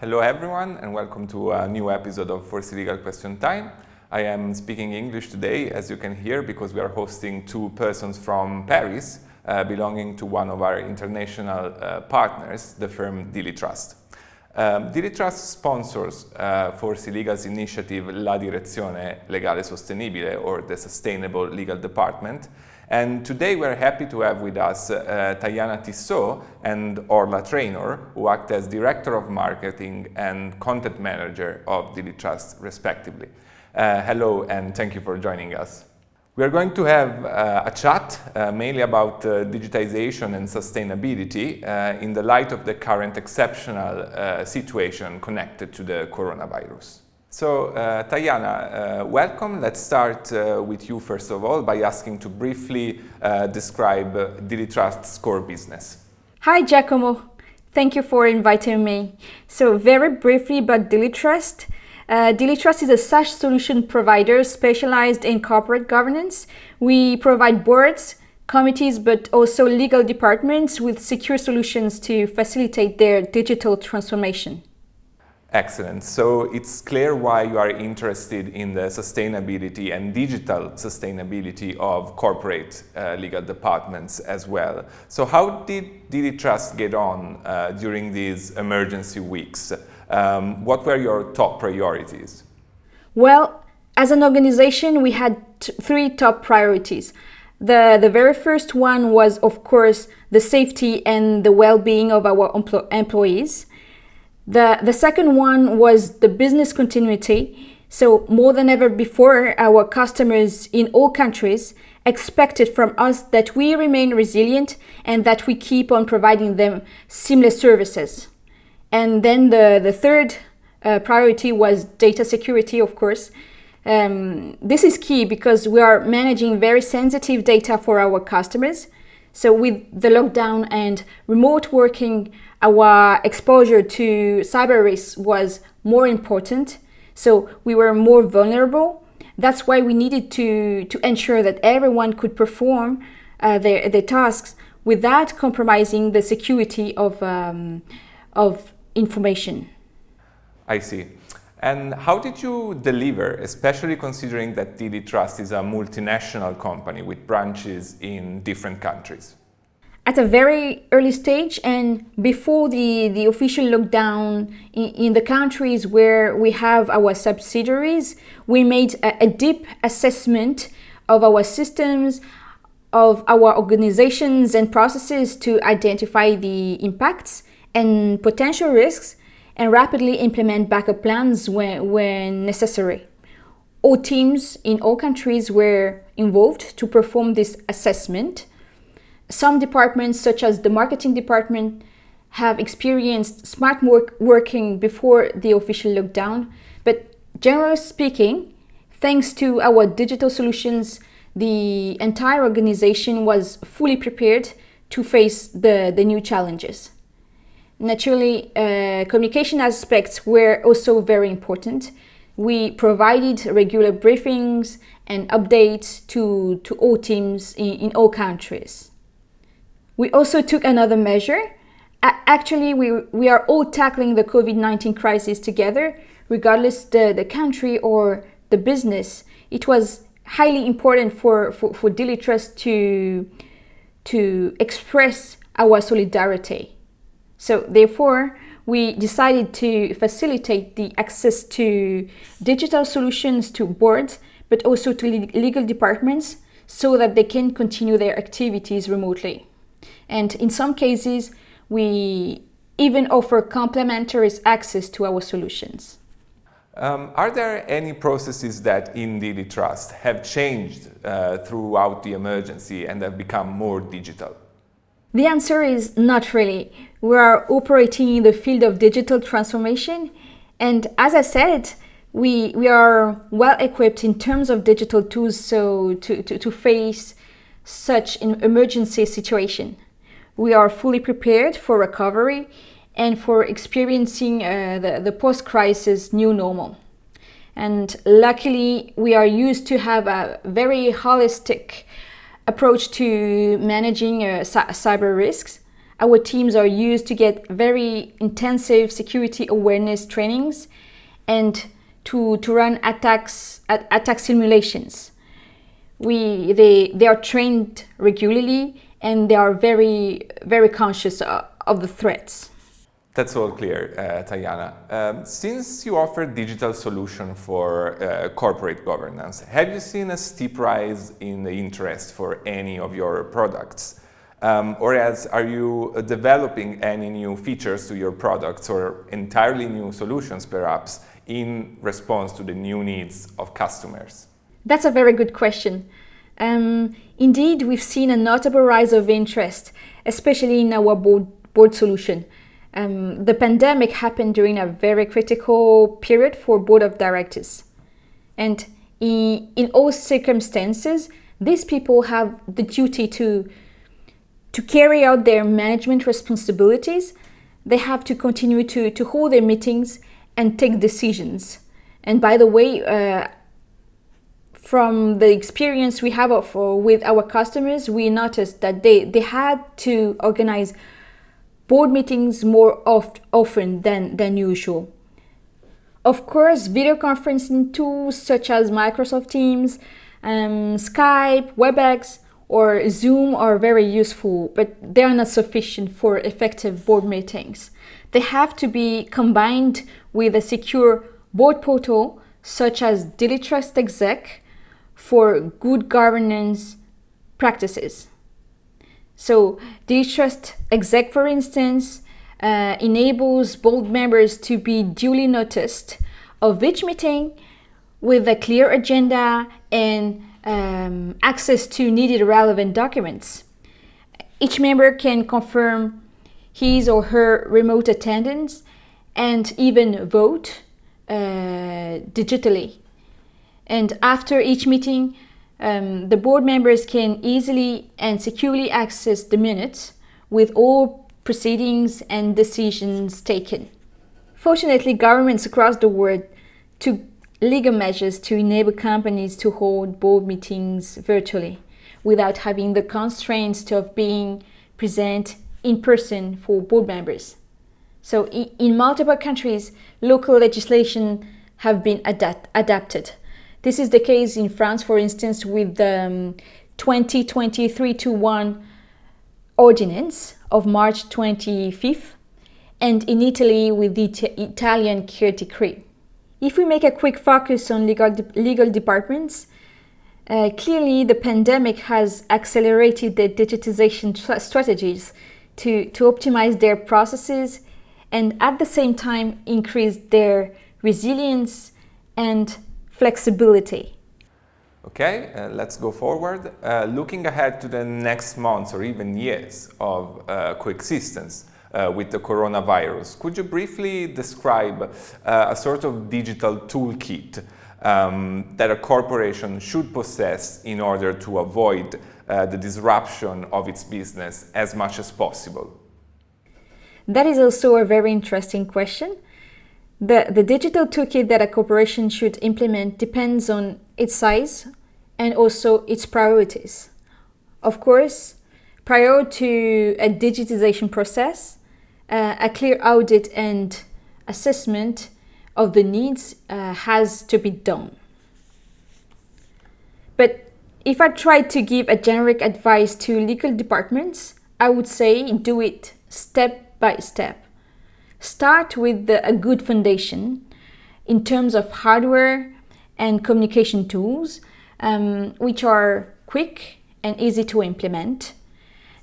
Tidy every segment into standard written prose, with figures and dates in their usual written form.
Hello everyone and welcome to a new episode of 4cLegal Question Time. I am speaking English today, as you can hear, because we are hosting two persons from Paris belonging to one of our international partners, the firm DiliTrust. DiliTrust sponsors 4cLegal's initiative La Direzione Legale Sostenibile, or the Sustainable Legal Department. And today we're happy to have with us Tahiana Tissot and Orlaith Traynor, who act as Director of Marketing and Content Manager of DiliTrust, respectively. Hello and thank you for joining us. We are going to have a chat mainly about digitization and sustainability in the light of the current exceptional situation connected to the coronavirus. So, Tahiana, welcome. Let's start with you first of all by asking to briefly describe DiliTrust's core business. Hi, Giacomo. Thank you for inviting me. So, very briefly about DiliTrust. DiliTrust is a SaaS solution provider specialized in corporate governance. We provide boards, committees, but also legal departments with secure solutions to facilitate their digital transformation. Excellent. So it's clear why you are interested in the sustainability and digital sustainability of corporate legal departments as well. So how did DiliTrust get on during these emergency weeks? What were your top priorities? Well, as an organization, we had three top priorities. The very first one was, of course, the safety and the well-being of our employees. The second one was the business continuity. So more than ever before, our customers in all countries expected from us that we remain resilient and that we keep on providing them seamless services. And then the third priority was data security, of course. This is key because we are managing very sensitive data for our customers. So with the lockdown and remote working, our exposure to cyber risks was more important. So we were more vulnerable. That's why we needed to ensure that everyone could perform their tasks without compromising the security of information. I see. And how did you deliver, especially considering that DiliTrust is a multinational company with branches in different countries? At a very early stage and before the official lockdown in the countries where we have our subsidiaries, we made a deep assessment of our systems, of our organizations and processes to identify the impacts and potential risks and rapidly implement backup plans when necessary. All teams in all countries were involved to perform this assessment. Some departments, such as the marketing department, have experienced smart working before the official lockdown. But generally speaking, thanks to our digital solutions, the entire organization was fully prepared to face the new challenges. Naturally, communication aspects were also very important. We provided regular briefings and updates to all teams in all countries. We also took another measure. Actually, we are all tackling the COVID-19 crisis together, regardless the country or the business. It was highly important for DiliTrust to express our solidarity. So therefore, we decided to facilitate the access to digital solutions to boards, but also to legal departments so that they can continue their activities remotely. And in some cases, we even offer complimentary access to our solutions. Are there any processes that in DiliTrust have changed throughout the emergency and have become more digital? The answer is not really. We are operating in the field of digital transformation, and as I said, we are well equipped in terms of digital tools so to face such an emergency situation. We are fully prepared for recovery and for experiencing the post-crisis new normal. And luckily, we are used to have a very holistic approach to managing cyber risks. our teams are used to get very intensive security awareness trainings and to run attack simulations. They are trained regularly and they are very, very conscious of the threats. That's all clear, Tahiana. Since you offer digital solution for corporate governance, have you seen a steep rise in the interest for any of your products? Or else, are you developing any new features to your products or entirely new solutions, perhaps, in response to the new needs of customers? That's a very good question. Indeed, we've seen a notable rise of interest, especially in our board solution. The pandemic happened during a very critical period for board of directors. And in all circumstances, these people have the duty to carry out their management responsibilities. They have to continue to hold their meetings and take decisions. And by the way, from the experience we have with our customers, we noticed that they had to organize board meetings more often than usual. Of course, video conferencing tools such as Microsoft Teams, Skype, WebEx, or Zoom are very useful, but they are not sufficient for effective board meetings. They have to be combined with a secure board portal such as DiliTrust Exec for good governance practices. So DiliTrust Exec, for instance, enables board members to be duly noticed of each meeting with a clear agenda and access to needed relevant documents. Each member can confirm his or her remote attendance and even vote digitally. And after each meeting, the board members can easily and securely access the minutes with all proceedings and decisions taken. Fortunately, governments across the world took legal measures to enable companies to hold board meetings virtually without having the constraints of being present in person for board members. So in multiple countries, local legislation have been adapted. This is the case in France, for instance, with the 2023-1 ordinance of March 25th, and in Italy with the Italian Care Decree. If we make a quick focus on legal departments, clearly the pandemic has accelerated their digitization strategies to optimize their processes and at the same time increase their resilience and flexibility. Okay, let's go forward. Looking ahead to the next months or even years of coexistence with the coronavirus, could you briefly describe a sort of digital toolkit that a corporation should possess in order to avoid the disruption of its business as much as possible? That is also a very interesting question. The digital toolkit that a corporation should implement depends on its size and also its priorities. Of course, prior to a digitization process, a clear audit and assessment of the needs has to be done. But if I try to give a generic advice to legal departments, I would say do it step by step. Start with a good foundation in terms of hardware and communication tools, which are quick and easy to implement.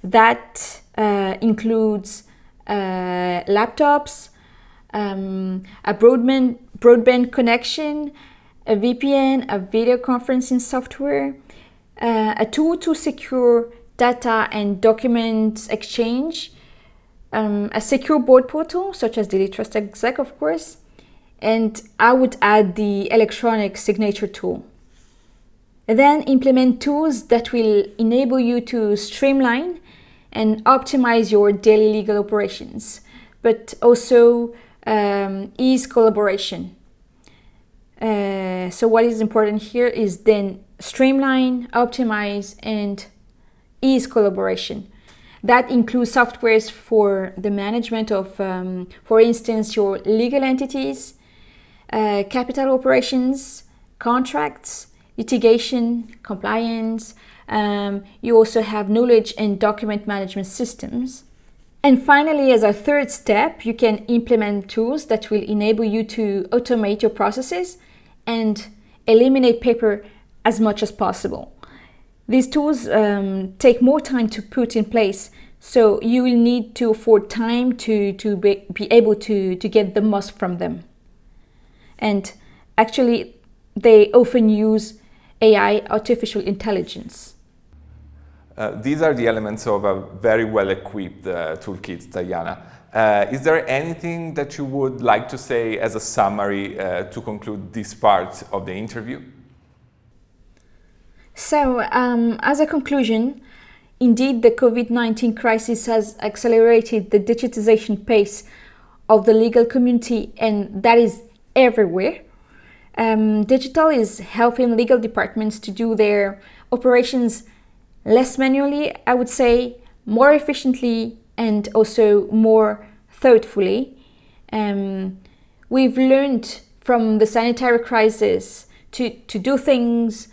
That includes laptops, a broadband connection, a VPN, a video conferencing software, a tool to secure data and documents exchange, a secure board portal such as DiliTrust Exec, of course, and I would add the electronic signature tool. Then implement tools that will enable you to streamline and optimize your daily legal operations, but also ease collaboration. So what is important here is then streamline, optimize, and ease collaboration. That includes softwares for the management of, for instance, your legal entities, capital operations, contracts, litigation, compliance. You also have knowledge and document management systems. And finally, as a third step, you can implement tools that will enable you to automate your processes and eliminate paper as much as possible. These tools take more time to put in place, so you will need to afford time to be able to get the most from them. And actually, they often use AI, artificial intelligence. These are the elements of a very well-equipped toolkit, Tahiana. Is there anything that you would like to say as a summary to conclude this part of the interview? So, as a conclusion, indeed the COVID-19 crisis has accelerated the digitization pace of the legal community, and that is everywhere. Digital is helping legal departments to do their operations less manually, I would say, more efficiently and also more thoughtfully. We've learned from the sanitary crisis to do things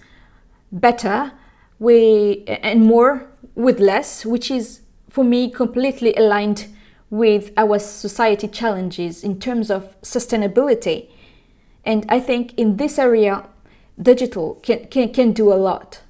better and more with less, which is for me completely aligned with our society challenges in terms of sustainability. And I think in this area, digital can do a lot.